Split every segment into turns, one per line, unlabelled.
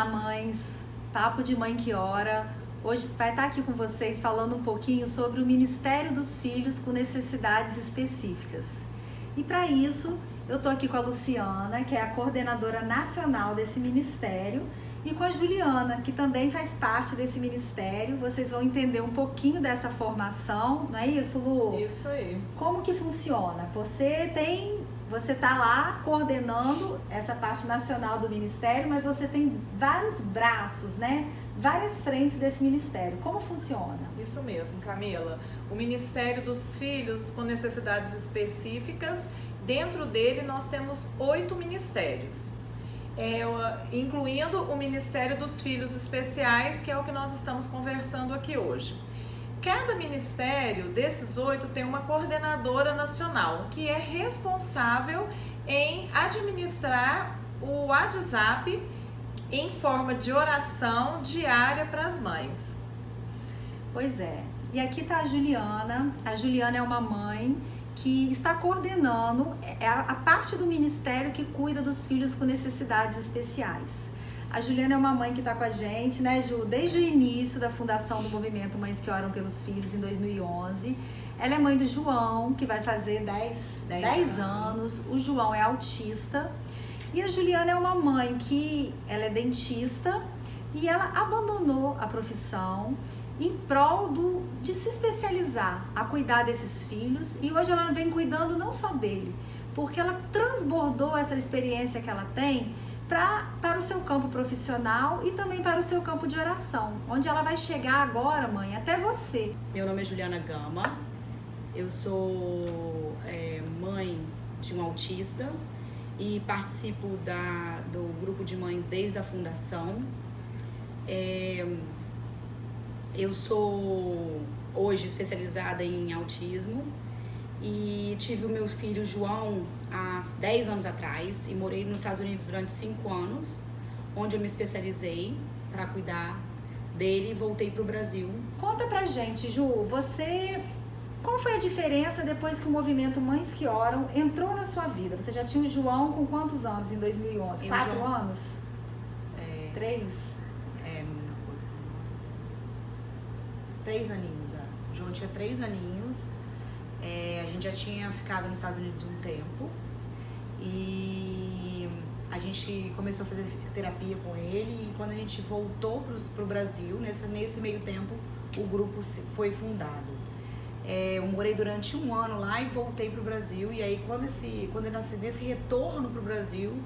Olá, mães! Papo de Mãe que Ora. Hoje vai estar aqui com vocês falando um pouquinho sobre o Ministério dos Filhos com Necessidades Específicas. E para isso, eu estou aqui com a Luciana, que é a coordenadora nacional desse ministério, e com a Juliana, que também faz parte desse ministério. Vocês vão entender um pouquinho dessa formação, não é isso, Lu?
Isso aí.
Como que funciona? Você está lá coordenando essa parte nacional do Ministério, mas você tem vários braços, né? Várias frentes desse Ministério. Como funciona?
Isso mesmo, Camila. O Ministério dos Filhos com Necessidades Específicas, dentro dele nós temos 8 ministérios, incluindo o Ministério dos Filhos Especiais, que é o que nós estamos conversando aqui hoje. Cada ministério desses 8 tem uma coordenadora nacional que é responsável em administrar o WhatsApp em forma de oração diária para as mães.
Pois é. E aqui está a Juliana. A Juliana é uma mãe que está coordenando a parte do ministério que cuida dos filhos com necessidades especiais. A Juliana é uma mãe que está com a gente, né, Ju? Desde o início da fundação do movimento Mães que Oram pelos Filhos, em 2011. Ela é mãe do João, que vai fazer 10 anos. O João é autista. E a Juliana é uma mãe que ela é dentista e ela abandonou a profissão em prol de se especializar a cuidar desses filhos. E hoje ela vem cuidando não só dele, porque ela transbordou essa experiência que ela tem para o seu campo profissional e também para o seu campo de oração, onde ela vai chegar agora, mãe, até você.
Meu nome é Juliana Gama, eu sou mãe de um autista e participo do grupo de mães desde a fundação. Eu sou hoje especializada em autismo e tive o meu filho João há 10 anos atrás e morei nos Estados Unidos durante 5 anos, onde eu me especializei para cuidar dele e voltei para o Brasil.
Conta pra gente, Ju, qual foi a diferença depois que o movimento Mães que Oram entrou na sua vida? Você já tinha o João com quantos anos em 2011? 4 anos? 3?
3 aninhos, O João tinha 3 aninhos. A gente já tinha ficado nos Estados Unidos um tempo e a gente começou a fazer terapia com ele, e quando a gente voltou pro Brasil, nesse meio tempo, o grupo foi fundado. Eu morei durante 1 ano lá e voltei pro Brasil, e aí quando eu nasci, nesse retorno pro Brasil,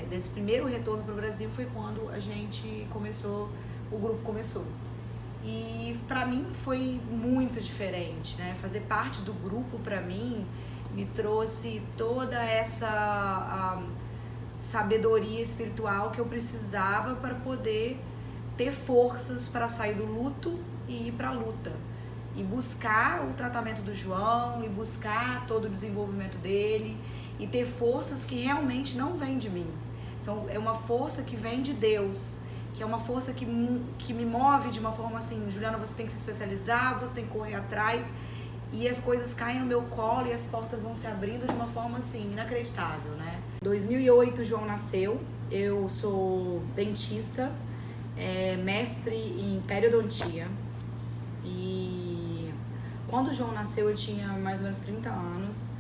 desse primeiro retorno pro Brasil, foi quando o grupo começou. E para mim foi muito diferente, né? Fazer parte do grupo para mim me trouxe toda essa sabedoria espiritual que eu precisava para poder ter forças para sair do luto e ir para a luta. E buscar o tratamento do João, e buscar todo o desenvolvimento dele, e ter forças que realmente não vêm de mim. É uma força que vem de Deus, que é uma força que me move de uma forma assim: Juliana, você tem que se especializar, você tem que correr atrás, e as coisas caem no meu colo e as portas vão se abrindo de uma forma assim, inacreditável, né? Em 2008 o João nasceu, eu sou dentista, mestre em periodontia, e quando o João nasceu eu tinha mais ou menos 30 anos,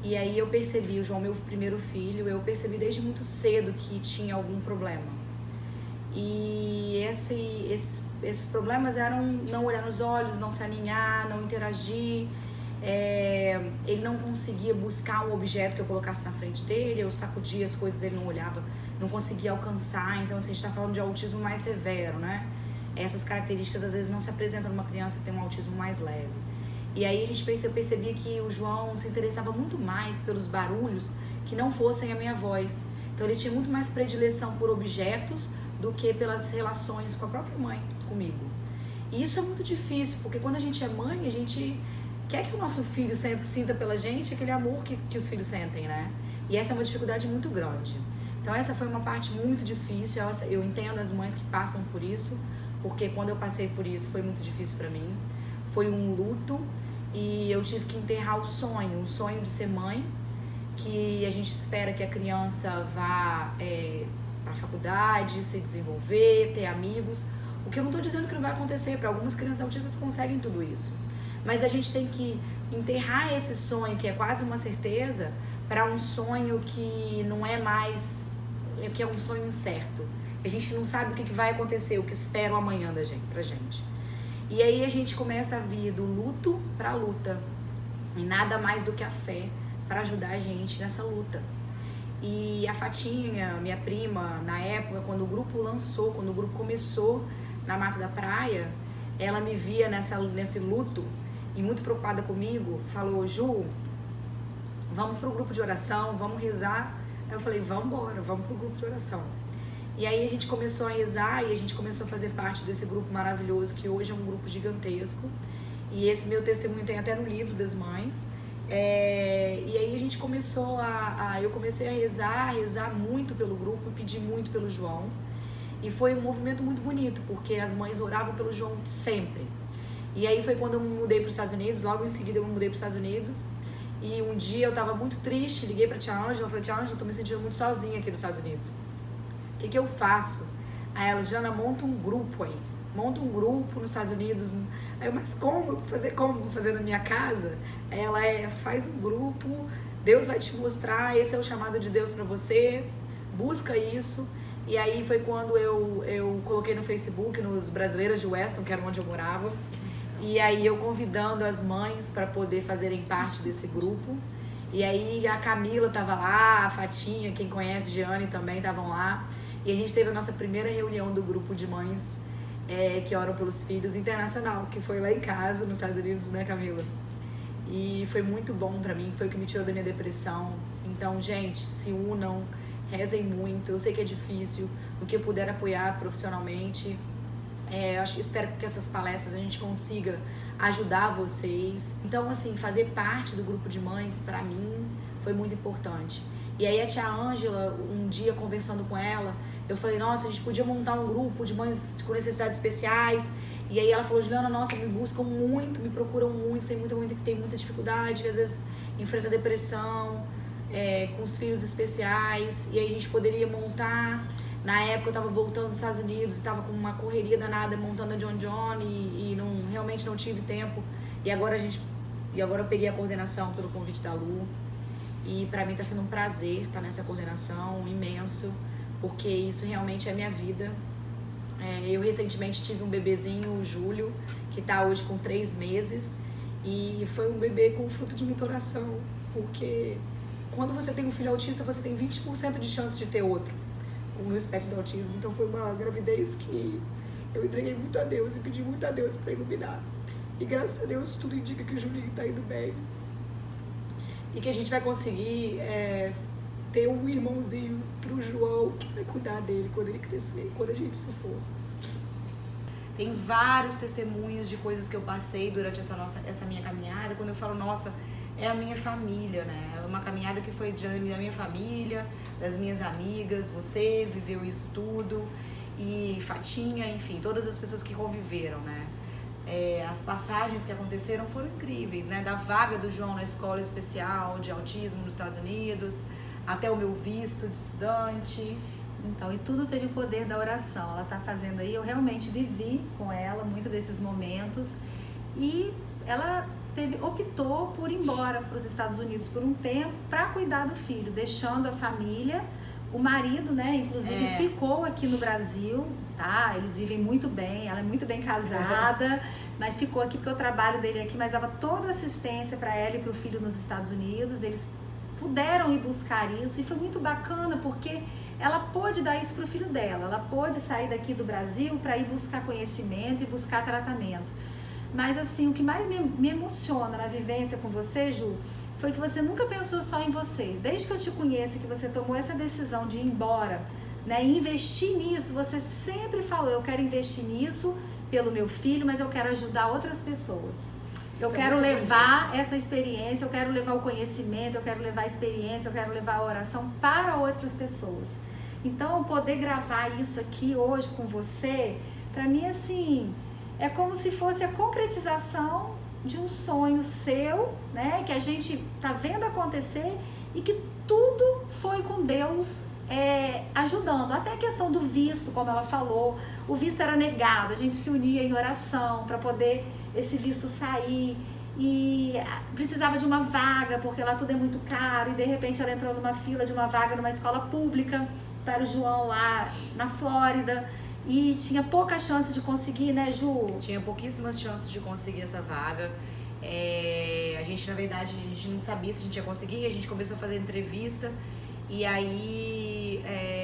e aí eu percebi, o João, meu primeiro filho, eu percebi desde muito cedo que tinha algum problema. E esses problemas eram não olhar nos olhos, não se alinhar, não interagir. Ele não conseguia buscar um objeto que eu colocasse na frente dele, eu sacudia as coisas, ele não olhava, não conseguia alcançar. Então, assim, a gente está falando de autismo mais severo, né? Essas características às vezes não se apresentam numa criança que tem um autismo mais leve. E aí eu percebia que o João se interessava muito mais pelos barulhos que não fossem a minha voz. Então ele tinha muito mais predileção por objetos do que pelas relações com a própria mãe, comigo. E isso é muito difícil, porque quando a gente é mãe, a gente quer que o nosso filho sinta pela gente aquele amor que os filhos sentem, né? E essa é uma dificuldade muito grande. Então essa foi uma parte muito difícil. Eu entendo as mães que passam por isso, porque quando eu passei por isso foi muito difícil para mim. Foi um luto e eu tive que enterrar o sonho de ser mãe, que a gente espera que a criança vá para a faculdade, se desenvolver, ter amigos. O que eu não estou dizendo que não vai acontecer, para algumas crianças autistas conseguem tudo isso. Mas a gente tem que enterrar esse sonho, que é quase uma certeza, para um sonho que não é mais, que é um sonho incerto. A gente não sabe o que vai acontecer, o que espera o amanhã pra gente. E aí a gente começa a vir do luto para a luta. E nada mais do que a fé para ajudar a gente nessa luta. E a Fatinha, minha prima, na época, quando o grupo lançou, quando o grupo começou na Mata da Praia, ela me via nesse luto e muito preocupada comigo, falou: Ju, vamos pro grupo de oração, vamos rezar. Aí eu falei: vamos embora, vamos pro grupo de oração. E aí a gente começou a rezar e a gente começou a fazer parte desse grupo maravilhoso, que hoje é um grupo gigantesco. E esse meu testemunho tem até no livro das mães. E aí a gente começou eu comecei a rezar muito pelo grupo, pedir muito pelo João. E foi um movimento muito bonito, porque as mães oravam pelo João sempre. E aí foi quando eu me mudei para os Estados Unidos, logo em seguida eu me mudei para os Estados Unidos. E um dia eu tava muito triste, liguei pra tia Ângela, falei: tia Ângela, eu tô me sentindo muito sozinha aqui nos Estados Unidos. O que eu faço? Aí ela: Jana, monta um grupo aí. Monta um grupo nos Estados Unidos. Aí eu: mas como? Vou fazer na minha casa? Aí ela: faz um grupo, Deus vai te mostrar, esse é o chamado de Deus pra você, busca isso. E aí foi quando eu coloquei no Facebook, nos Brasileiras de Weston, que era onde eu morava. E aí eu convidando as mães para poder fazerem parte desse grupo. E aí a Camila tava lá, a Fatinha, quem conhece, Giane também estavam lá. E a gente teve a nossa primeira reunião do grupo de mães que oram pelos filhos internacional, que foi lá em casa, nos Estados Unidos, né, Camila? E foi muito bom pra mim, foi o que me tirou da minha depressão. Então, gente, se unam, rezem muito. Eu sei que é difícil, no que puder apoiar profissionalmente. Espero que essas palestras a gente consiga ajudar vocês. Então, assim, fazer parte do grupo de mães, pra mim, foi muito importante. E aí a tia Ângela, um dia conversando com ela, eu falei: nossa, a gente podia montar um grupo de mães com necessidades especiais. E aí ela falou: Juliana, nossa, me buscam muito, me procuram muito, tem muita dificuldade, que às vezes enfrenta depressão, com os filhos especiais. E aí a gente poderia montar. Na época eu tava voltando dos Estados Unidos, estava com uma correria danada montando a John John e realmente não tive tempo. E agora eu peguei a coordenação pelo convite da Lu. E pra mim tá sendo um prazer estar nessa coordenação, imenso, porque isso realmente é minha vida. Eu recentemente tive um bebezinho, o Júlio, que tá hoje com 3 meses. E foi um bebê com fruto de muita oração, porque quando você tem um filho autista, você tem 20% de chance de ter outro no espectro do autismo. Então foi uma gravidez que eu entreguei muito a Deus e pedi muito a Deus para iluminar. E graças a Deus tudo indica que o Julinho tá indo bem. E que a gente vai conseguir ter um irmãozinho pro João que vai cuidar dele quando ele crescer, quando a gente se for. Tem vários testemunhos de coisas que eu passei durante essa minha caminhada, quando eu falo: nossa, é a minha família, né? É uma caminhada que foi da minha família, das minhas amigas, você viveu isso tudo, e Fatinha, enfim, todas as pessoas que conviveram, né? As passagens que aconteceram foram incríveis, né? Da vaga do João na escola especial de autismo nos Estados Unidos, até o meu visto de estudante.
Então, e tudo teve o poder da oração. Ela tá fazendo aí, eu realmente vivi com ela muito desses momentos, e ela optou por ir embora para os Estados Unidos por um tempo para cuidar do filho, deixando a família. O marido, né, inclusive ficou aqui no Brasil, tá? Eles vivem muito bem, ela é muito bem casada, mas ficou aqui porque o trabalho dele aqui, mas dava toda a assistência para ela e para o filho nos Estados Unidos. Eles puderam ir buscar isso e foi muito bacana, porque ela pôde dar isso para o filho dela, ela pôde sair daqui do Brasil para ir buscar conhecimento e buscar tratamento. Mas assim, o que mais me emociona na vivência com você, Ju, foi que você nunca pensou só em você. Desde que eu te conheço, que você tomou essa decisão de ir embora, né, e investir nisso, você sempre falou: eu quero investir nisso pelo meu filho, mas eu quero ajudar outras pessoas. Eu quero levar essa experiência, eu quero levar o conhecimento, eu quero levar a experiência, eu quero levar a oração para outras pessoas. Então, poder gravar isso aqui hoje com você, para mim, assim, é como se fosse a concretização de um sonho seu, né, que a gente tá vendo acontecer e que tudo foi com Deus ajudando. Até a questão do visto, como ela falou, o visto era negado, a gente se unia em oração para poder esse visto sair. E precisava de uma vaga, porque lá tudo é muito caro, e de repente ela entrou numa fila de uma vaga numa escola pública para o João lá na Flórida, e tinha pouca chance de conseguir, né, Ju?
Tinha pouquíssimas chances de conseguir essa vaga. A gente, na verdade, a gente não sabia se a gente ia conseguir, a gente começou a fazer entrevista, e aí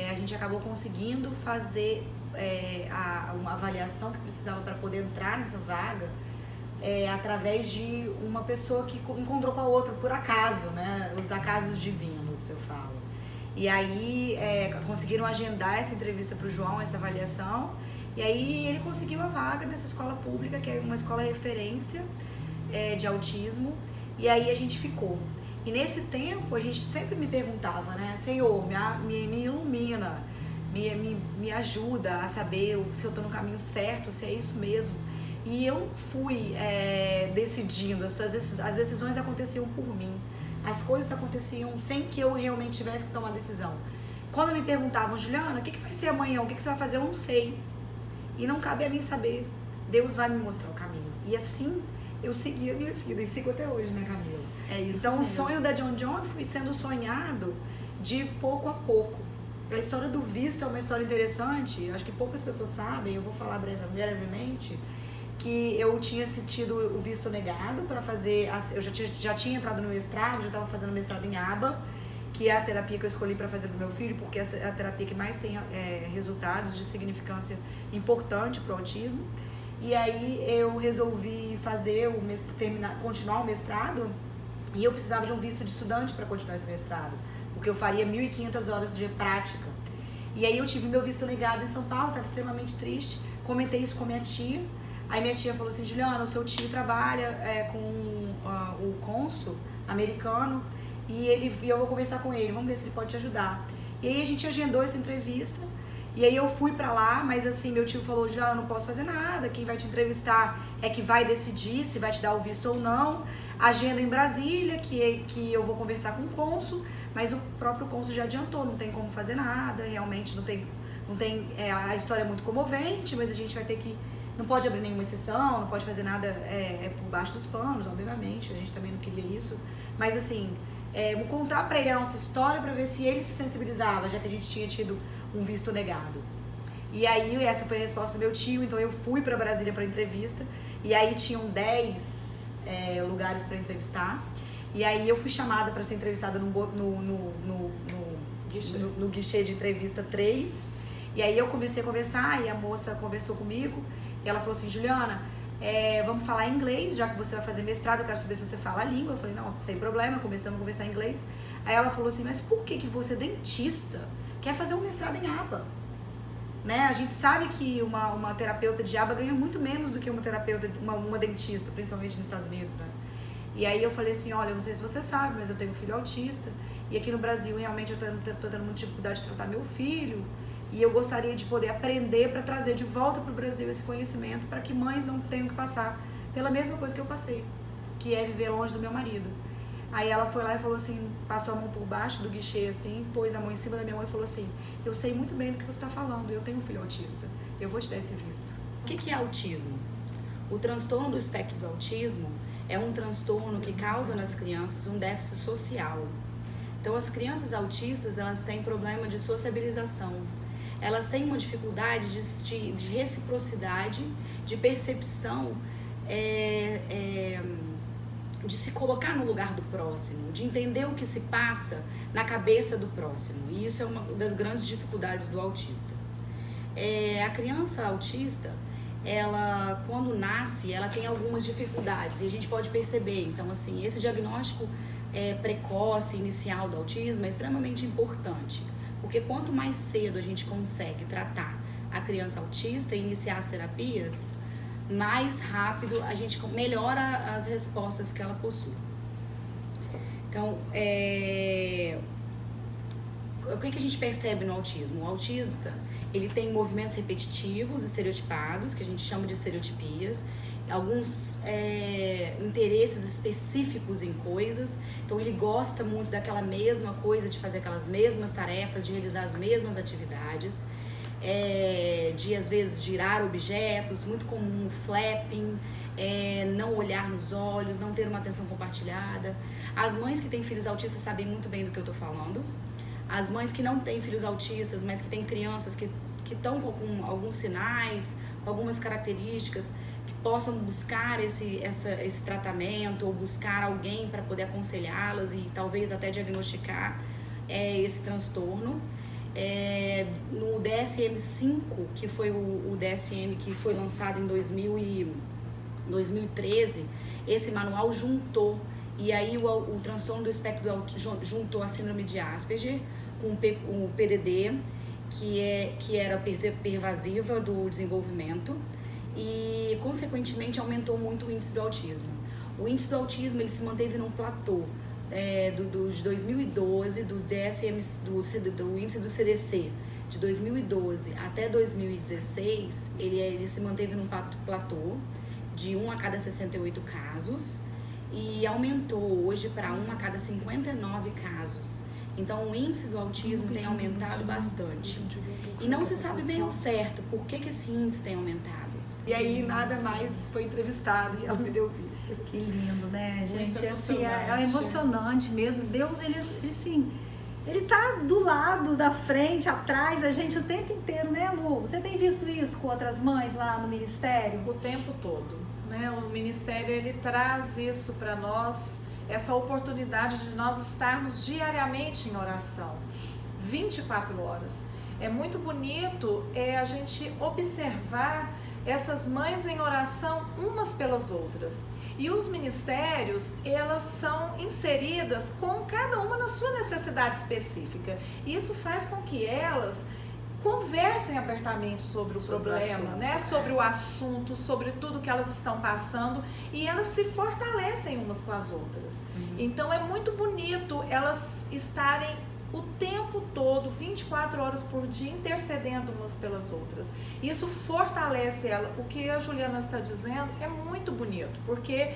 a gente acabou conseguindo fazer uma avaliação que precisava para poder entrar nessa vaga, através de uma pessoa que encontrou com a outra por acaso, né? Os acasos divinos, eu falo. E aí conseguiram agendar essa entrevista para o João, essa avaliação, e aí ele conseguiu a vaga nessa escola pública, que é uma escola referência de autismo, e aí a gente ficou. E nesse tempo a gente sempre me perguntava, né? Senhor, me ilumina, me ajuda a saber se eu estou no caminho certo, se é isso mesmo. E eu fui decidindo, as decisões aconteciam por mim. As coisas aconteciam sem que eu realmente tivesse que tomar decisão. Quando me perguntavam, Juliana, o que vai ser amanhã? O que você vai fazer? Eu não sei. E não cabe a mim saber. Deus vai me mostrar o caminho. E assim eu segui a minha vida e sigo até hoje, né, Camila?
É isso
então
mesmo.
O sonho da John John foi sendo sonhado de pouco a pouco. A história do visto é uma história interessante. Acho que poucas pessoas sabem, eu vou falar brevemente, que eu tinha tido o visto negado para fazer, eu já tinha entrado no mestrado, já estava fazendo mestrado em ABA, que é a terapia que eu escolhi para fazer pro meu filho, porque essa é a terapia que mais tem resultados de significância importante pro autismo. E aí eu resolvi continuar o mestrado, e eu precisava de um visto de estudante para continuar esse mestrado, porque eu faria 1.500 horas de prática. E aí eu tive meu visto negado em São Paulo, estava extremamente triste, comentei isso com minha tia. Aí minha tia falou assim, Juliana, o seu tio trabalha com o cônsul americano e eu vou conversar com ele, vamos ver se ele pode te ajudar. E aí a gente agendou essa entrevista, e aí eu fui pra lá, mas assim, meu tio falou, Juliana, eu não posso fazer nada, quem vai te entrevistar é que vai decidir se vai te dar o visto ou não. Agenda em Brasília, que eu vou conversar com o cônsul, mas o próprio cônsul já adiantou, não tem como fazer nada, realmente não tem a história é muito comovente, mas a gente vai ter que... Não pode abrir nenhuma exceção, não pode fazer nada por baixo dos panos, obviamente, a gente também não queria isso. Mas assim, vou contar pra ele a nossa história pra ver se ele se sensibilizava, já que a gente tinha tido um visto negado. E aí, essa foi a resposta do meu tio, então eu fui pra Brasília pra entrevista, e aí tinham 10 lugares pra entrevistar. E aí eu fui chamada pra ser entrevistada no guichê de entrevista 3. E aí eu comecei a conversar, e a moça conversou comigo, e ela falou assim, Juliana, vamos falar inglês, já que você vai fazer mestrado, eu quero saber se você fala a língua. Eu falei, não, sem problema, começamos a conversar em inglês. Aí ela falou assim, mas por que você, dentista, quer fazer um mestrado em ABA? Né? A gente sabe que uma terapeuta de ABA ganha muito menos do que uma terapeuta, uma dentista, principalmente nos Estados Unidos, né? E aí eu falei assim, olha, eu não sei se você sabe, mas eu tenho um filho autista, e aqui no Brasil realmente eu tô tendo muita dificuldade de tratar meu filho, e eu gostaria de poder aprender para trazer de volta para o Brasil esse conhecimento, para que mães não tenham que passar pela mesma coisa que eu passei, que é viver longe do meu marido. Aí ela foi lá e falou assim, passou a mão por baixo do guichê assim, pôs a mão em cima da minha mão e falou assim, eu sei muito bem do que você está falando, eu tenho um filho autista, eu vou te dar esse visto. O que é autismo? O transtorno do espectro do autismo é um transtorno que causa nas crianças um déficit social. Então as crianças autistas, elas têm problema de sociabilização. Elas têm uma dificuldade de reciprocidade, de percepção, de se colocar no lugar do próximo, de entender o que se passa na cabeça do próximo. E isso é uma das grandes dificuldades do autista. A criança autista, ela, quando nasce, ela tem algumas dificuldades, e a gente pode perceber. Então, assim, esse diagnóstico precoce, inicial do autismo é extremamente importante. Porque quanto mais cedo a gente consegue tratar a criança autista e iniciar as terapias, mais rápido a gente melhora as respostas que ela possui. Então, o que a gente percebe no autismo? O autista, ele tem movimentos repetitivos, estereotipados, que a gente chama de estereotipias. alguns interesses específicos em coisas. Então ele gosta muito daquela mesma coisa, de fazer aquelas mesmas tarefas, de realizar as mesmas atividades, de às vezes girar objetos, muito comum o flapping, não olhar nos olhos, não ter uma atenção compartilhada. As mães que têm filhos autistas sabem muito bem do que eu tô falando. As mães que não têm filhos autistas, mas que têm crianças que estão com alguns sinais, com algumas características, que possam buscar esse tratamento ou buscar alguém para poder aconselhá-las e talvez até diagnosticar esse transtorno. No DSM-5, que foi o DSM que foi lançado em 2013, esse manual juntou, e aí o transtorno do espectro do autismo juntou a síndrome de Asperger com o PDD, que era pervasiva do desenvolvimento, e consequentemente aumentou muito o índice do autismo. O índice do autismo ele se manteve num platô de 2012, do índice do CDC, de 2012 até 2016, ele se manteve num platô de 1 a cada 68 casos e aumentou hoje para 1 a cada 59 casos. Então o índice do autismo tem aumentado bastante. E não se sabe bem ao certo por que esse índice tem aumentado. E aí nada mais foi entrevistado e ela me deu vista.
Que lindo, né, gente?
Muito
Assim, é
emocionante.
emocionante mesmo. Deus, ele assim, ele tá do lado, da frente, atrás da gente o tempo inteiro, né, Lu? Você tem visto isso com outras mães lá no ministério?
O tempo todo, né? O ministério ele traz isso para nós, essa oportunidade de nós estarmos diariamente em oração, 24 horas. É muito bonito a gente observar essas mães em oração umas pelas outras. E os ministérios, elas são inseridas com cada uma na sua necessidade específica. Isso faz com que elas conversem abertamente sobre o problema, né? Sobre o assunto, sobre tudo que elas estão passando, e elas se fortalecem umas com as outras. Então é muito bonito elas estarem o tempo todo, 24 horas por dia, intercedendo umas pelas outras. Isso fortalece ela. O que a Juliana está dizendo é muito bonito, porque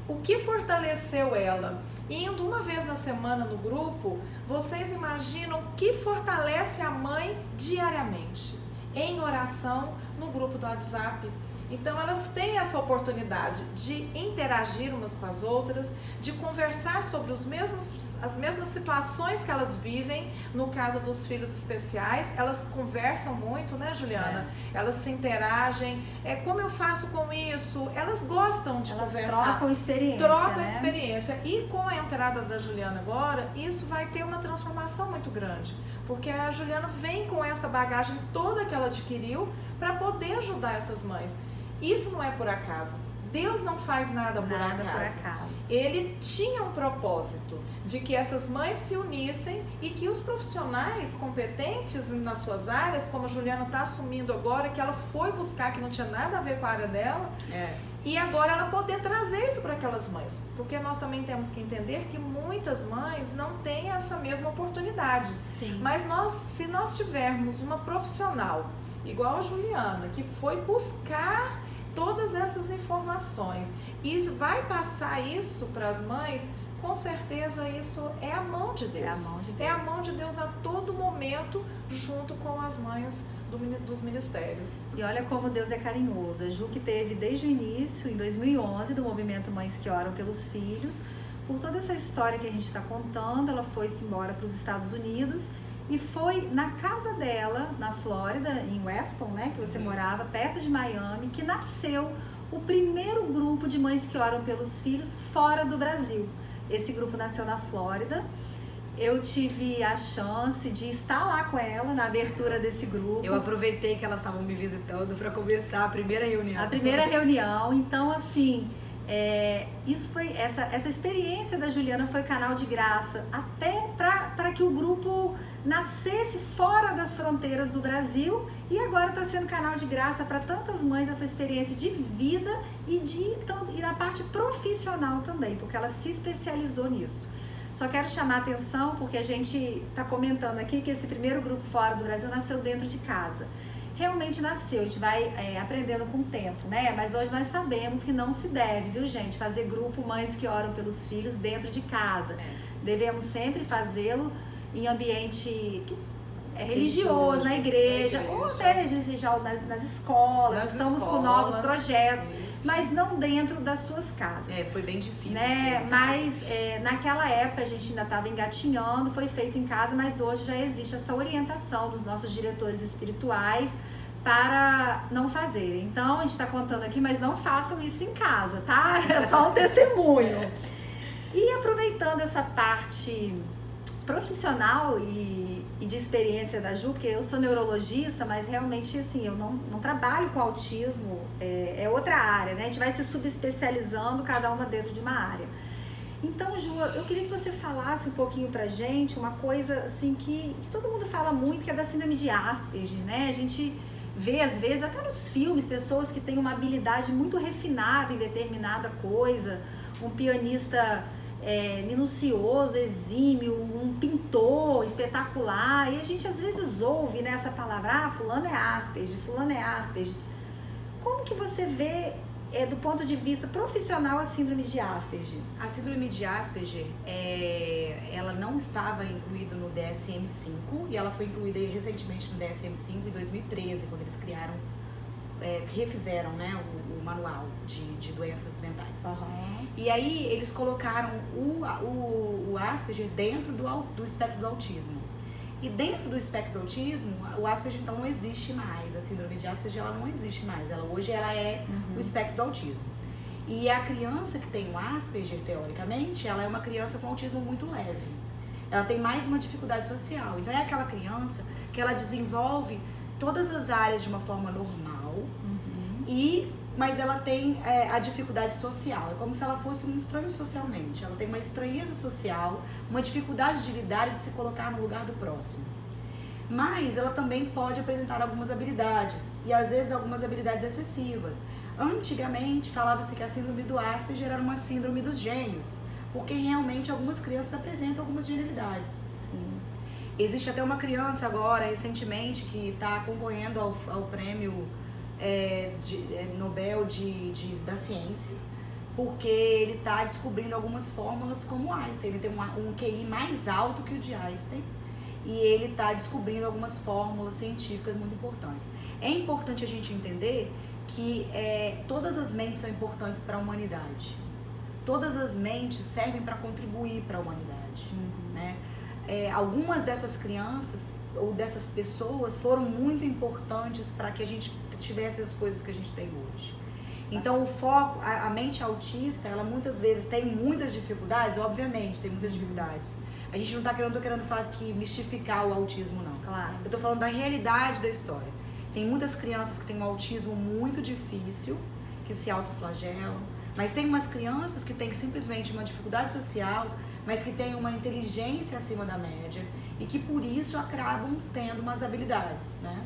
o que fortaleceu ela, indo uma vez na semana no grupo, vocês imaginam o que fortalece a mãe diariamente, em oração, no grupo do WhatsApp. Então elas têm essa oportunidade de interagir umas com as outras, de conversar sobre as mesmas situações que elas vivem. No caso dos filhos especiais, elas conversam muito, né, Juliana? Elas se interagem. Como eu faço com isso? Elas gostam de conversar.
Trocam experiência.
Trocam experiência. E com a entrada da Juliana agora, isso vai ter uma transformação muito grande. Porque a Juliana vem com essa bagagem toda que ela adquiriu para poder ajudar essas mães. Isso não é por acaso. Deus não faz nada por acaso. Ele tinha um propósito de que essas mães se unissem e que os profissionais competentes nas suas áreas, como a Juliana está assumindo agora, que ela foi buscar, que não tinha nada a ver com a área dela, e agora ela poder trazer isso para aquelas mães. Porque nós também temos que entender que muitas mães não têm essa mesma oportunidade.
Sim.
Mas se nós tivermos uma profissional igual a Juliana, que foi buscar todas essas informações e vai passar isso para as mães, com certeza isso é a mão de Deus.
É a mão de Deus.
É a mão de Deus a todo momento, junto com as mães dos ministérios.
E olha como Deus é carinhoso. A Ju, que teve desde o início, em 2011, do movimento Mães que Oram pelos Filhos, por toda essa história que a gente está contando, ela foi-se embora para os Estados Unidos. E foi na casa dela, na Flórida, em Weston, né, que você morava, perto de Miami, que nasceu o primeiro grupo de mães que oram pelos filhos fora do Brasil. Esse grupo nasceu na Flórida. Eu tive a chance de estar lá com ela na abertura desse grupo.
Eu aproveitei que elas estavam me visitando para começar a primeira reunião.
A primeira reunião. Então, assim, isso foi essa experiência da Juliana foi canal de graça até para que o grupo nascesse fora das fronteiras do Brasil, e agora está sendo canal de graça para tantas mães, essa experiência de vida e na parte profissional também, porque ela se especializou nisso. Só quero chamar a atenção porque a gente está comentando aqui que esse primeiro grupo fora do Brasil nasceu dentro de casa. realmente nasceu, a gente vai aprendendo com o tempo, né? Mas hoje nós sabemos que não se deve, viu, gente, fazer grupo mães que oram pelos filhos dentro de casa. Devemos sempre fazê-lo em ambiente religioso, na igreja, ou até já nas escolas, estamos com novos projetos, mas não dentro das suas casas.
Foi bem difícil.
Né? Mas naquela época a gente ainda estava engatinhando, foi feito em casa, mas hoje já existe essa orientação dos nossos diretores espirituais para não fazerem. Então a gente está contando aqui, mas não façam isso em casa, tá? É só um testemunho. E aproveitando essa parte profissional e de experiência da Ju, porque eu sou neurologista, mas realmente assim, eu não trabalho com autismo, é outra área, né? A gente vai se subespecializando, cada uma dentro de uma área. Então, Ju, eu queria que você falasse um pouquinho pra gente uma coisa assim que todo mundo fala muito, que é da síndrome de Asperger, né? A gente vê às vezes até nos filmes pessoas que têm uma habilidade muito refinada em determinada coisa, um pianista minucioso, exímio, um pintor espetacular, e a gente às vezes ouve, né, essa palavra, fulano é Asperger, fulano é Asperger. Como que você vê do ponto de vista profissional a síndrome de Asperger?
A síndrome de Asperger, ela não estava incluída no DSM-5 e ela foi incluída recentemente no DSM-5 em 2013, quando eles criaram, refizeram, né, o manual de doenças mentais. E aí eles colocaram o Asperger dentro do espectro do autismo. E dentro do espectro do autismo, o Asperger então não existe mais. A síndrome de Asperger ela não existe mais. Hoje ela é o espectro do autismo. E a criança que tem o Asperger, teoricamente, ela é uma criança com autismo muito leve. Ela tem mais uma dificuldade social. Então é aquela criança que ela desenvolve todas as áreas de uma forma normal, mas ela tem a dificuldade social. É como se ela fosse um estranho socialmente. Ela tem uma estranheza social, uma dificuldade de lidar e de se colocar no lugar do próximo. Mas ela também pode apresentar algumas habilidades, e às vezes algumas habilidades excessivas. Antigamente falava-se que a síndrome do Asperger era uma síndrome dos gênios, porque realmente algumas crianças apresentam algumas genialidades.
Sim.
Existe até uma criança agora, recentemente, que está concorrendo ao prêmio Nobel da ciência, porque ele está descobrindo algumas fórmulas como Einstein. Ele tem um QI mais alto que o de Einstein e ele está descobrindo algumas fórmulas científicas muito importantes. É importante a gente entender que todas as mentes são importantes para a humanidade. Todas as mentes servem para contribuir para a humanidade, né? Algumas dessas crianças ou dessas pessoas foram muito importantes para que a gente tivesse as coisas que a gente tem hoje. Então o foco, a mente autista, ela muitas vezes tem muitas dificuldades, obviamente tem muitas dificuldades. A gente não tô querendo falar que mistificar o autismo, não.
Claro.
Eu tô falando da realidade da história. Tem muitas crianças que têm um autismo muito difícil, que se autoflagelam, mas tem umas crianças que têm simplesmente uma dificuldade social, mas que têm uma inteligência acima da média e que por isso acabam tendo umas habilidades, né?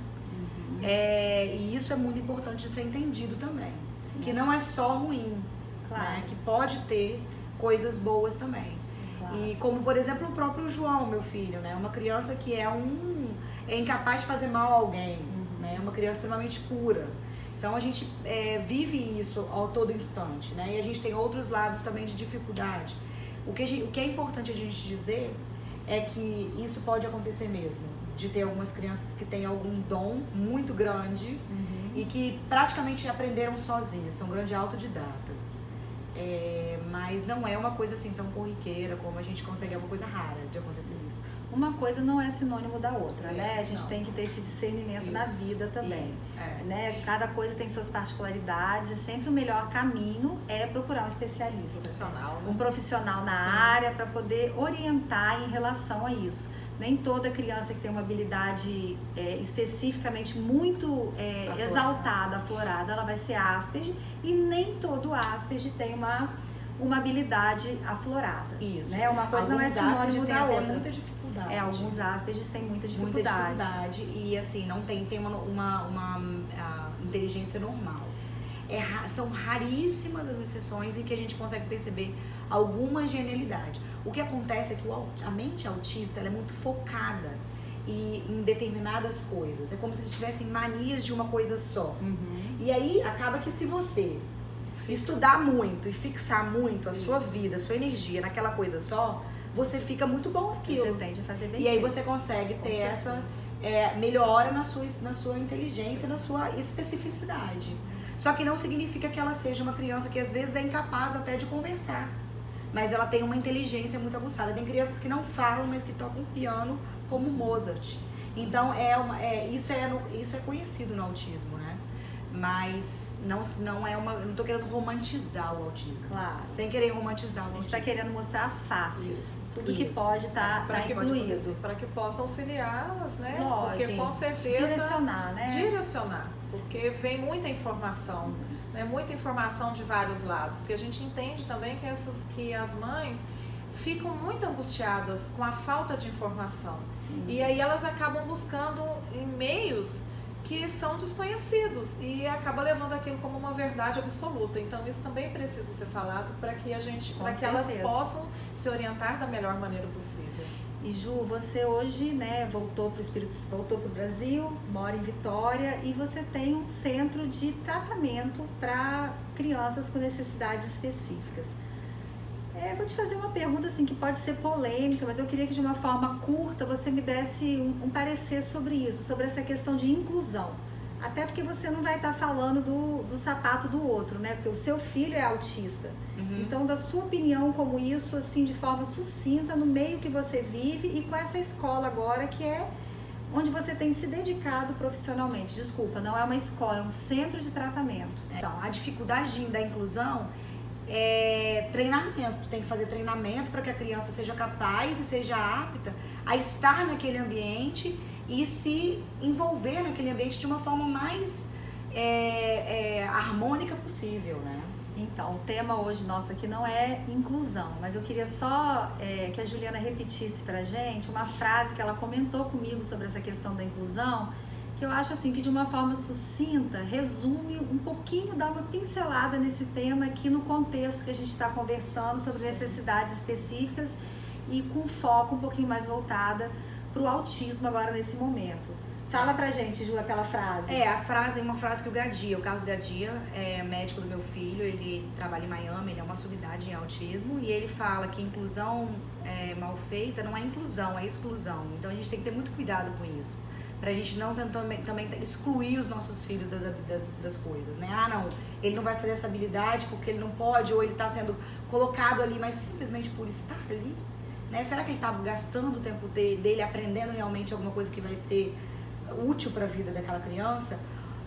E isso é muito importante de ser entendido também. Sim. Que não é só ruim,
claro,
né? Que pode ter coisas boas também.
Sim, claro.
E como, por exemplo, o próprio João, meu filho, né? Uma criança que é incapaz de fazer mal a alguém, né? Uma criança extremamente pura. Então a gente vive isso a todo instante, né? E a gente tem outros lados também de dificuldade. O que é importante a gente dizer é que isso pode acontecer mesmo, de ter algumas crianças que têm algum dom muito grande e que praticamente aprenderam sozinhas, são grandes autodidatas. Mas não é uma coisa assim tão corriqueira como a gente consegue, é uma coisa rara de acontecer isso.
Uma coisa não é sinônimo da outra, né? A gente tem que ter esse discernimento na vida também. Né? Cada coisa tem suas particularidades e sempre o melhor caminho é procurar um especialista. Um profissional na área para poder orientar em relação a isso. Nem toda criança que tem uma habilidade especificamente muito exaltada, aflorada, ela vai ser Asperger, e nem todo Asperger tem uma habilidade aflorada.
Isso.
Né? Uma coisa não é sinônimo da outra.
Muita dificuldade.
Alguns Aspergers têm muita dificuldade.
Muita dificuldade e assim, não tem uma inteligência normal. São raríssimas as exceções em que a gente consegue perceber alguma genialidade. O que acontece é que a mente autista ela é muito focada e em determinadas coisas. É como se eles tivessem manias de uma coisa só. E aí acaba que se você estudar muito e fixar muito a sua vida, a sua energia naquela coisa só, você fica muito bom naquilo.
Você tende a fazer bem.
E aí você consegue ter essa melhora na sua inteligência, na sua especificidade. Só que não significa que ela seja uma criança que às vezes é incapaz até de conversar. Mas ela tem uma inteligência muito aguçada. Tem crianças que não falam, mas que tocam piano, como Mozart. Então, isso é conhecido no autismo, né? Mas não é uma... Eu não tô querendo romantizar o autismo.
Claro.
Sem querer romantizar o autismo.
A gente está querendo mostrar as faces. Tudo
Isso.
que pode estar incluído.
Para que possa auxiliá-las, né?
Lógico,
porque
sim.
com certeza...
Direcionar, né?
Direcionar. Porque vem muita informação. Né, muita informação de vários lados, porque a gente entende também que as mães ficam muito angustiadas com a falta de informação. E aí elas acabam buscando em meios que são desconhecidos e acaba levando aquilo como uma verdade absoluta. Então isso também precisa ser falado para que elas possam se orientar da melhor maneira possível.
E Ju, você hoje, né, voltou para o Brasil, mora em Vitória e você tem um centro de tratamento para crianças com necessidades específicas. Vou te fazer uma pergunta assim que pode ser polêmica, mas eu queria que de uma forma curta você me desse um parecer sobre isso, sobre essa questão de inclusão. Até porque você não vai estar falando do sapato do outro, né? Porque o seu filho é autista. Então, da sua opinião, como isso, assim, de forma sucinta, no meio que você vive e com essa escola agora, que é onde você tem se dedicado profissionalmente. Desculpa, não é uma escola, é um centro de tratamento.
Então, a dificuldade da inclusão é treinamento. Tem que fazer treinamento para que a criança seja capaz e seja apta a estar naquele ambiente e se envolver naquele ambiente de uma forma mais harmônica possível, né?
Então, o tema hoje nosso aqui não é inclusão, mas eu queria só que a Juliana repetisse pra gente uma frase que ela comentou comigo sobre essa questão da inclusão, que eu acho assim que de uma forma sucinta resume um pouquinho, dá uma pincelada nesse tema aqui no contexto que a gente está conversando sobre necessidades específicas e com foco um pouquinho mais voltada para o autismo agora nesse momento. Fala pra gente, Ju, aquela frase.
Uma frase que o Carlos Gadia, é médico do meu filho, ele trabalha em Miami, ele é uma subunidade em autismo, e ele fala que inclusão mal feita não é inclusão, é exclusão. Então a gente tem que ter muito cuidado com isso, pra gente não também excluir os nossos filhos das coisas, né? Não, ele não vai fazer essa habilidade porque ele não pode, ou ele tá sendo colocado ali, mas simplesmente por estar ali, né? Será que ele tá gastando o tempo dele aprendendo realmente alguma coisa que vai ser útil para a vida daquela criança?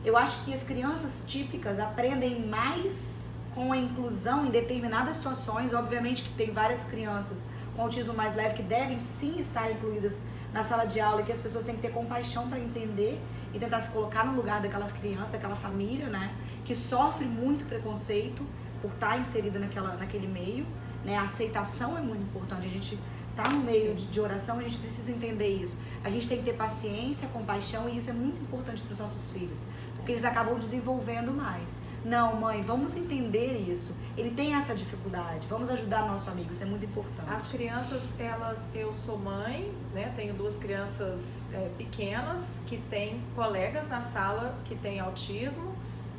Eu acho que as crianças típicas aprendem mais com a inclusão em determinadas situações. Obviamente que tem várias crianças com autismo mais leve que devem sim estar incluídas na sala de aula e que as pessoas têm que ter compaixão para entender e tentar se colocar no lugar daquela criança, daquela família, né, que sofre muito preconceito por estar inserida naquele meio, né? A aceitação é muito importante. A gente tá no meio de oração, a gente precisa entender isso. A gente tem que ter paciência, compaixão, e isso é muito importante para os nossos filhos, porque eles acabam desenvolvendo mais. Não, mãe, vamos entender isso. Ele tem essa dificuldade, vamos ajudar o nosso amigo, isso é muito importante.
As crianças, eu sou mãe, né? Tenho 2 crianças pequenas que têm colegas na sala que têm autismo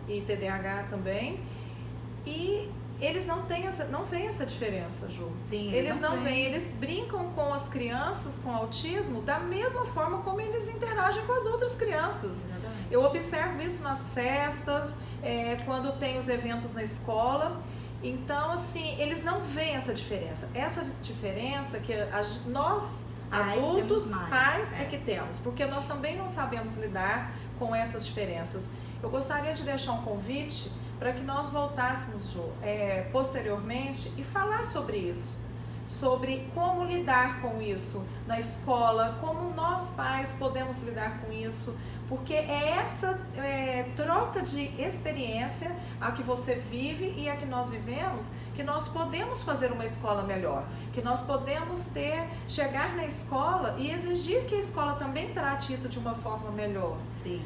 e TDAH também, e eles não veem essa diferença, Ju.
Sim,
eles não veem, eles brincam com as crianças com autismo da mesma forma como eles interagem com as outras crianças.
Exatamente.
Eu observo isso nas festas, quando tem os eventos na escola. Então, assim, eles não veem essa diferença. Essa diferença que nós, adultos, pais, é que temos. Porque nós também não sabemos lidar com essas diferenças. Eu gostaria de deixar um convite para que nós voltássemos, Ju, posteriormente e falar sobre isso, sobre como lidar com isso na escola, como nós pais podemos lidar com isso, porque é essa troca de experiência a que você vive e a que nós vivemos, que nós podemos fazer uma escola melhor, que nós podemos chegar na escola e exigir que a escola também trate isso de uma forma melhor.
Sim.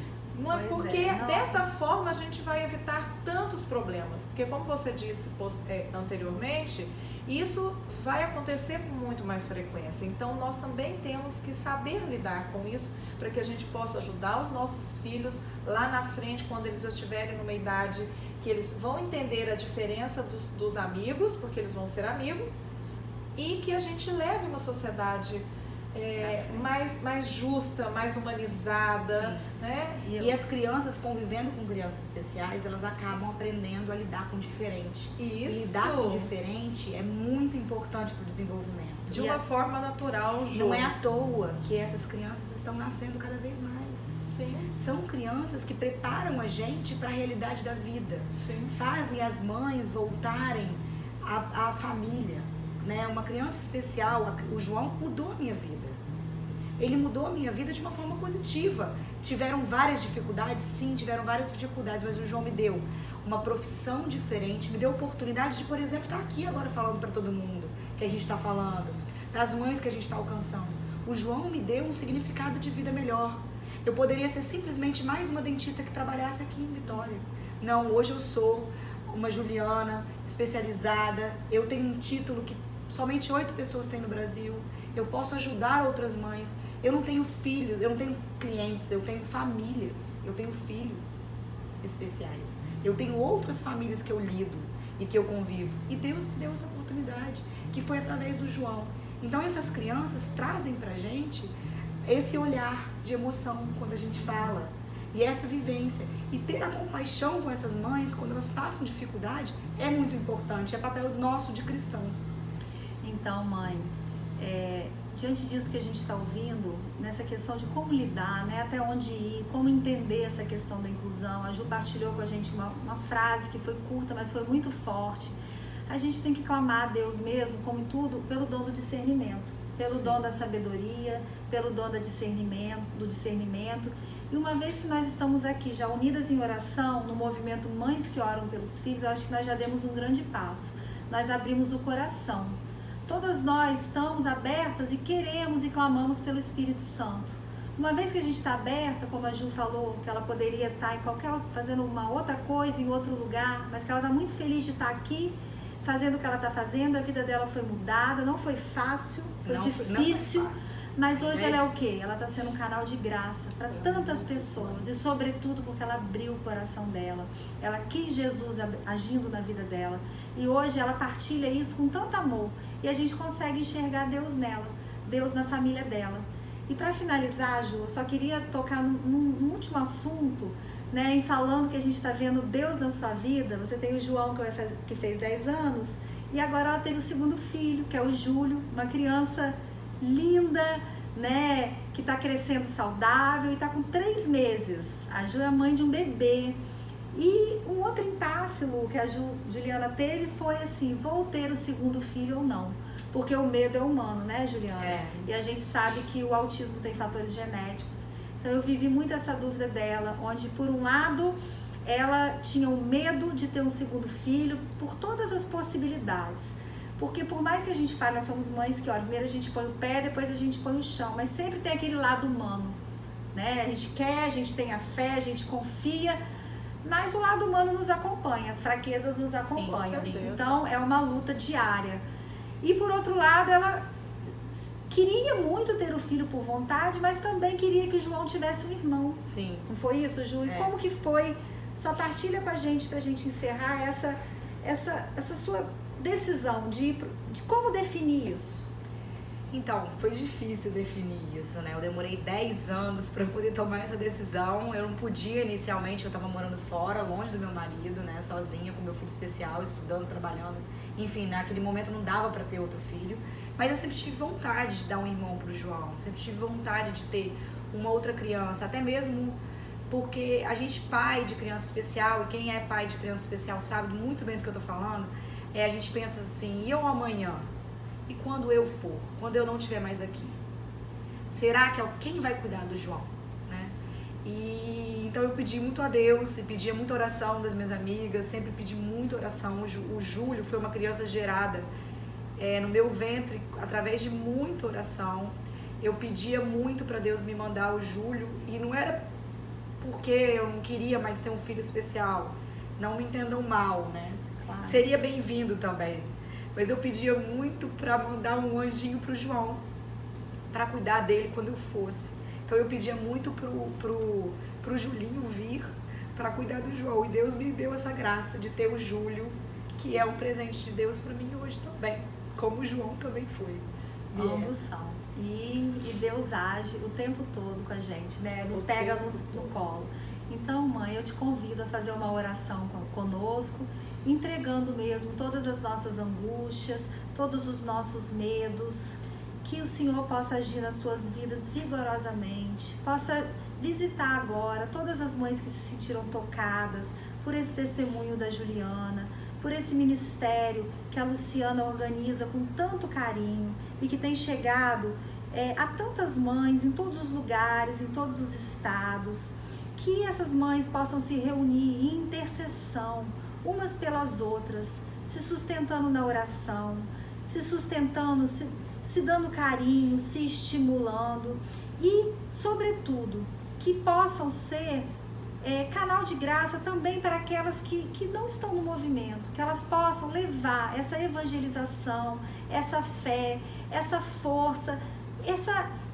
Porque dessa forma a gente vai evitar tantos problemas. Porque como você disse anteriormente, isso vai acontecer com muito mais frequência. Então nós também temos que saber lidar com isso para que a gente possa ajudar os nossos filhos lá na frente, quando eles já estiverem numa idade que eles vão entender a diferença dos amigos, porque eles vão ser amigos, e que a gente leve uma sociedade mais justa, mais humanizada, né?
E as crianças convivendo com crianças especiais, elas acabam aprendendo a lidar com o diferente.
Isso.
E lidar com o diferente é muito importante para o desenvolvimento.
De uma forma natural, Ju.
Não é à toa que essas crianças estão nascendo cada vez mais.
Sim.
São crianças que preparam a gente para a realidade da vida.
Sim.
Fazem as mães voltarem à família. Né? Uma criança especial, o João mudou a minha vida. Ele mudou a minha vida de uma forma positiva. Tiveram várias dificuldades, sim, tiveram várias dificuldades, mas o João me deu uma profissão diferente, me deu a oportunidade de, por exemplo, estar aqui agora falando para todo mundo que a gente está falando, para as mães que a gente está alcançando. O João me deu um significado de vida melhor. Eu poderia ser simplesmente mais uma dentista que trabalhasse aqui em Vitória. Não, hoje eu sou uma Juliana especializada, eu tenho um título que somente 8 pessoas têm no Brasil. Eu posso ajudar outras mães. Eu não tenho filhos, eu não tenho clientes, eu tenho famílias, eu tenho filhos especiais. Eu tenho outras famílias que eu lido e que eu convivo. E Deus me deu essa oportunidade, que foi através do João. Então essas crianças trazem pra gente esse olhar de emoção quando a gente fala. E essa vivência. E ter a compaixão com essas mães quando elas passam dificuldade é muito importante. É papel nosso de cristãos.
Então, mãe, diante disso que a gente está ouvindo, nessa questão de como lidar, né, até onde ir, como entender essa questão da inclusão, a Ju partilhou com a gente uma frase que foi curta, mas foi muito forte. A gente tem que clamar a Deus mesmo, como em tudo, pelo dom do discernimento, pelo
Sim.
dom da sabedoria, pelo dom do discernimento. E uma vez que nós estamos aqui já unidas em oração, no movimento Mães que Oram pelos Filhos, eu acho que nós já demos um grande passo. Nós abrimos o coração. Todas nós estamos abertas e queremos e clamamos pelo Espírito Santo. Uma vez que a gente está aberta, como a Ju falou, que ela poderia estar fazendo uma outra coisa em outro lugar, mas que ela está muito feliz de estar aqui, fazendo o que ela está fazendo, a vida dela foi mudada, não foi fácil, foi difícil, mas hoje ela é o quê? Ela está sendo um canal de graça para tantas pessoas e sobretudo porque ela abriu o coração dela, ela quis Jesus agindo na vida dela e hoje ela partilha isso com tanto amor e a gente consegue enxergar Deus nela, Deus na família dela. E para finalizar, Ju, eu só queria tocar num último assunto, né, em falando que a gente está vendo Deus na sua vida. Você tem o João que fez 10 anos e agora ela teve o segundo filho, que é o Júlio, uma criança linda, né, que está crescendo saudável e está com 3 meses. A Ju é mãe de um bebê. E um outro impasse, Lu, que a Juliana teve foi assim, vou ter o segundo filho ou não? Porque o medo é humano, né, Juliana?
É.
E a gente sabe que o autismo tem fatores genéticos. Então eu vivi muito essa dúvida dela, onde por um lado ela tinha o medo de ter um segundo filho por todas as possibilidades. Porque por mais que a gente fale, nós somos mães que, olha, primeiro a gente põe o pé, depois a gente põe o chão, mas sempre tem aquele lado humano, né? A gente quer, a gente tem a fé, a gente confia, mas o lado humano nos acompanha, as fraquezas nos acompanham.
Sim.
Então é uma luta diária. E por outro lado, ela queria muito ter o filho por vontade, mas também queria que o João tivesse um irmão.
Sim.
Não foi isso, Ju? E como que foi? Só partilha com a gente pra gente encerrar essa sua decisão de como definir isso.
Então, foi difícil definir isso, né? Eu demorei 10 anos para poder tomar essa decisão. Eu não podia inicialmente, eu estava morando fora, longe do meu marido, né? Sozinha, com meu filho especial, estudando, trabalhando. Enfim, naquele momento não dava para ter outro filho. Mas eu sempre tive vontade de dar um irmão pro João. Sempre tive vontade de ter uma outra criança. Até mesmo porque a gente, pai de criança especial, e quem é pai de criança especial sabe muito bem do que eu tô falando, a gente pensa assim, e eu amanhã? E quando eu for? Quando eu não estiver mais aqui? Será que quem vai cuidar do João? Né? E então eu pedi muito a Deus, e pedia muita oração das minhas amigas, sempre pedi muita oração. O Júlio foi uma criança gerada no meu ventre através de muita oração. Eu pedia muito para Deus me mandar o Júlio, e não era porque eu não queria mais ter um filho especial. Não me entendam mal, né?
Claro.
Seria bem-vindo também. Mas eu pedia muito para mandar um anjinho pro João, para cuidar dele quando eu fosse. Então eu pedia muito pro Julinho vir para cuidar do João. E Deus me deu essa graça de ter o Júlio, que é um presente de Deus para mim hoje também. Como o João também foi.
Ambos são. E Deus age o tempo todo com a gente, né? Nos pega no colo. Então, mãe, eu te convido a fazer uma oração conosco, entregando mesmo todas as nossas angústias, todos os nossos medos, que o Senhor possa agir nas suas vidas vigorosamente, possa visitar agora todas as mães que se sentiram tocadas por esse testemunho da Juliana, por esse ministério que a Luciana organiza com tanto carinho e que tem chegado a tantas mães em todos os lugares, em todos os estados. Que essas mães possam se reunir em intercessão, umas pelas outras, se sustentando na oração, se sustentando, se dando carinho, se estimulando e, sobretudo, que possam ser canal de graça também para aquelas que não estão no movimento, que elas possam levar essa evangelização, essa fé, essa força,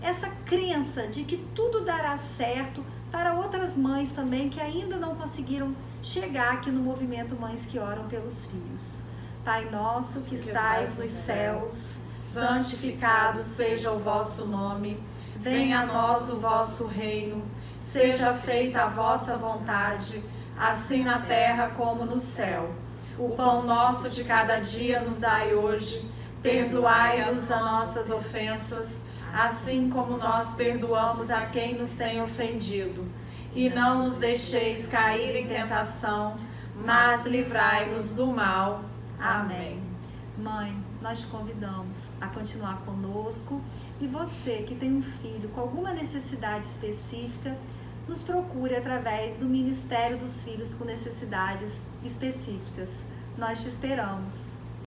essa crença de que tudo dará certo para outras mães também que ainda não conseguiram chegar aqui no movimento Mães que Oram pelos Filhos. Pai nosso que estais nos céus, santificado seja o vosso nome, venha a nós o vosso reino, seja feita a vossa vontade, assim na terra como no céu. O pão nosso de cada dia nos dai hoje, perdoai-nos as nossas ofensas, assim como nós perdoamos a quem nos tem ofendido. E não nos deixeis cair em tentação, mas livrai-nos do mal. Amém. Mãe, nós te convidamos a continuar conosco e você que tem um filho com alguma necessidade específica, nos procure através do Ministério dos Filhos com Necessidades Específicas. Nós te esperamos.